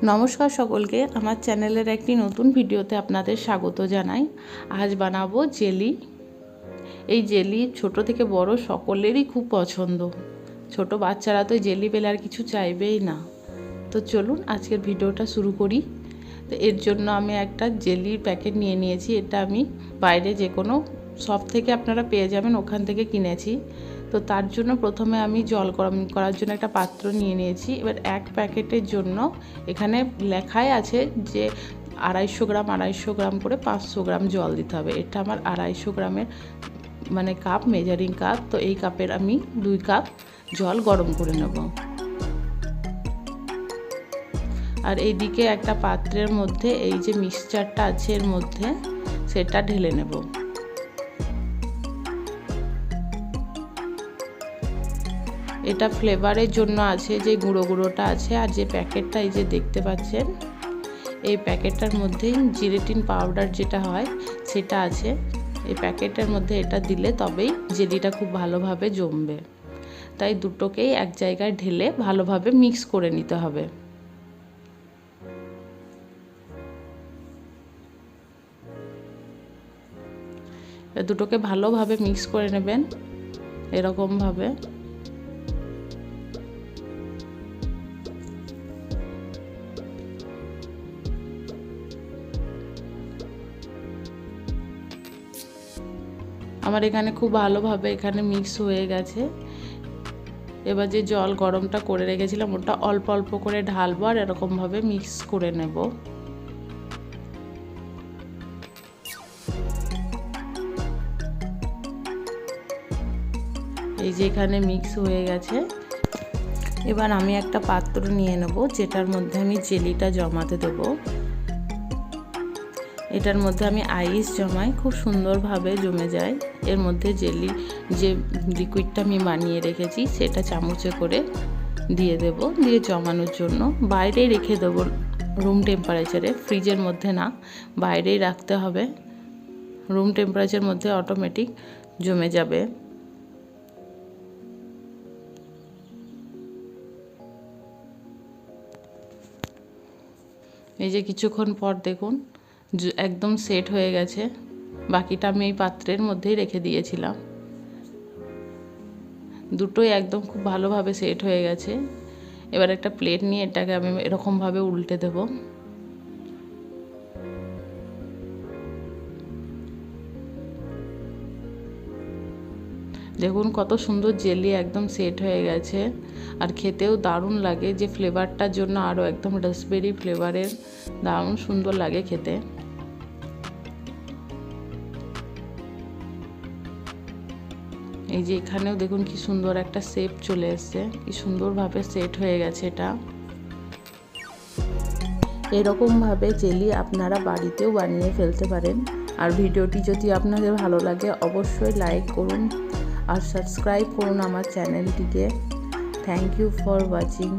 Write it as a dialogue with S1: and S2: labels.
S1: নমস্কার সকলকে, আমার চ্যানেলের একটি নতুন ভিডিওতে আপনাদের স্বাগত জানাই। আজ বানাবো জেলি। এই জেলি ছোট থেকে বড় সকলেরই খুব পছন্দ। ছোট বাচ্চারা তো জেলি পেলে আর কিছু চাইবেই না। তো চলুন আজকের ভিডিওটা শুরু করি। তো এর জন্য আমি একটা জেলির প্যাকেট নিয়ে নিয়েছি। এটা আমি বাইরে যে কোনো শপ থেকে আপনারা পেয়ে যাবেন, ওখান থেকে কিনেছি। তো তার জন্য প্রথমে আমি জল গরম করার জন্য একটা পাত্র নিয়ে নিয়েছি। এবার এক প্যাকেটের জন্য এখানে লেখাই আছে যে 250 গ্রাম করে 500 গ্রাম জল দিতে হবে। এটা আমার 250 গ্রামের মানে কাপ, মেজারিং কাপ। তো এই কাপের আমি 2 কাপ জল গরম করে নেব। আর এইদিকে একটা পাত্রের মধ্যে এই যে মিক্সচারটা আছে এর মধ্যে সেটা ঢেলে নেব। এটা ফ্লেভারের জন্য আছে, যে গুঁড়োটা আছে। আর যে প্যাকেটটা এই যে দেখতে পাচ্ছেন, এই প্যাকেটটার মধ্যে জিলেটিন পাউডার যেটা হয় সেটা আছে। এই প্যাকেটের মধ্যে এটা দিলে তবেই জেলিটা খুব ভালোভাবে জমবে। তাই দুটোকেই এক জায়গায় ঢেলে ভালোভাবে মিক্স করে নিতে হবে। দুটোকে ভালোভাবে মিক্স করে নেবেন এরকমভাবে। আমার এখানে খুব ভালোভাবে এখানে মিক্স হয়ে গেছে। এবার যে জল গরমটা করে রেখেছিলাম ওটা অল্প অল্প করে ঢালবো আর এরকমভাবে মিক্স করে নেব। এই যে এখানে মিক্স হয়ে গেছে। এবার আমি একটা পাত্র নিয়ে নেব, যেটার মধ্যে আমি জেলিটা জমাতে দেবো। এটার মধ্যে আমি আইস জমাই, খুব সুন্দরভাবে জমে যায়। এর মধ্যে জেলি যে লিকুইডটা আমি বানিয়ে রেখেছি সেটা চামচে করে দিয়ে দেব, দিয়ে জমানোর জন্য বাইরেই রেখে দেবো রুম টেম্পারেচারে, ফ্রিজের মধ্যে না, বাইরেই রাখতে হবে। রুম টেম্পারেচারের মধ্যে অটোমেটিক জমে যাবে। এই যে কিছুক্ষণ পর দেখুন একদম সেট হয়ে গেছে। বাকিটা আমি এই পাত্রের মধ্যেই রেখে দিয়েছিলাম। দুটোই একদম খুব ভালোভাবে সেট হয়ে গেছে। এবার একটা প্লেট নিয়ে এটাকে আমি এরকমভাবে উল্টে দেব। দেখুন কত সুন্দর জেলি একদম সেট হয়ে গেছে। আর খেতেও দারুণ লাগে, যে ফ্লেভারটার জন্য আরও একদম রাসবেরি ফ্লেভারের দারুণ সুন্দর লাগে খেতে। এই যে এখানেও দেখুন কি সুন্দর একটা শেপ চলে এসছে, কি সুন্দরভাবে সেট হয়ে গেছে এটা। এরকমভাবে জেলি আপনারা বাড়িতেও বানিয়ে ফেলতে পারেন। আর ভিডিওটি যদি আপনাদের ভালো লাগে অবশ্যই লাইক করুন আর সাবস্ক্রাইব করুন আমার চ্যানেলটিকে। Thank you for watching.